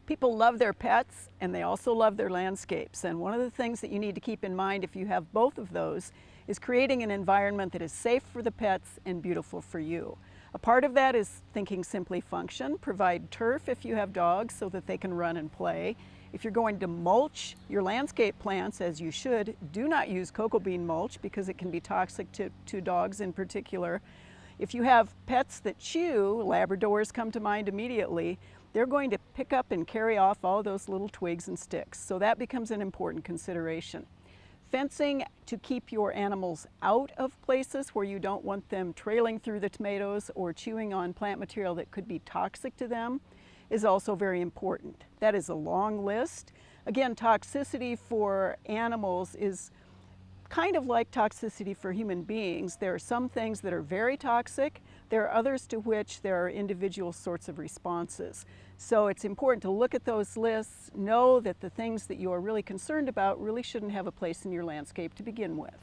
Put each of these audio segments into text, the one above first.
People love their pets and they also love their landscapes. And one of the things that you need to keep in mind if you have both of those is creating an environment that is safe for the pets and beautiful for you. A part of that is thinking simply function. Provide turf if you have dogs so that they can run and play. If you're going to mulch your landscape plants, as you should, do not use cocoa bean mulch because it can be toxic to dogs in particular. If you have pets that chew, Labradors come to mind immediately, they're going to pick up and carry off all those little twigs and sticks. So that becomes an important consideration. Fencing to keep your animals out of places where you don't want them trailing through the tomatoes or chewing on plant material that could be toxic to them is also very important. That is a long list. Again, toxicity for animals is kind of like toxicity for human beings. There are some things that are very toxic. There are others to which there are individual sorts of responses. So it's important to look at those lists, know that the things that you are really concerned about really shouldn't have a place in your landscape to begin with.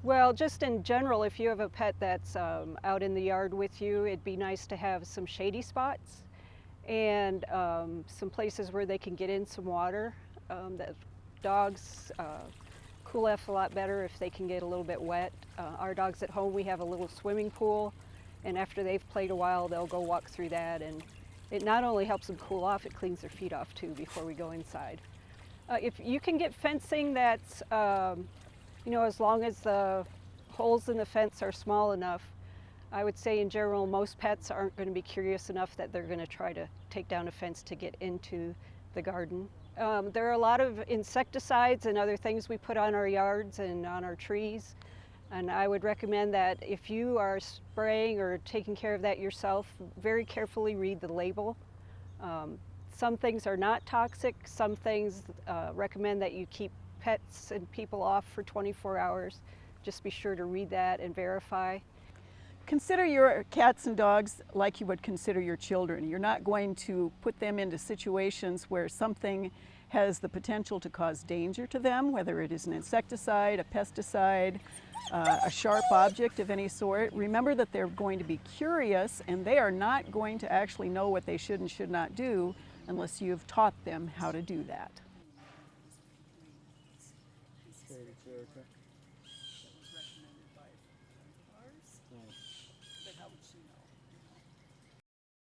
Well, just in general, if you have a pet that's out in the yard with you, it'd be nice to have some shady spots and some places where they can get in some water. The dogs cool off a lot better if they can get a little bit wet. Our dogs at home, we have a little swimming pool, and after they've played a while, they'll go walk through that, and it not only helps them cool off, it cleans their feet off too before we go inside. If you can get fencing that's, as long as the holes in the fence are small enough, I would say in general most pets aren't going to be curious enough that they're going to try to take down a fence to get into the garden. There are a lot of insecticides and other things we put on our yards and on our trees, and I would recommend that if you are spraying or taking care of that yourself, very carefully read the label. Some things are not toxic, some things recommend that you keep pets and people off for 24 hours. Just be sure to read that and verify. Consider your cats and dogs like you would consider your children. You're not going to put them into situations where something has the potential to cause danger to them, whether it is an insecticide, a pesticide, a sharp object of any sort. Remember that they're going to be curious and they are not going to actually know what they should and should not do unless you've taught them how to do that.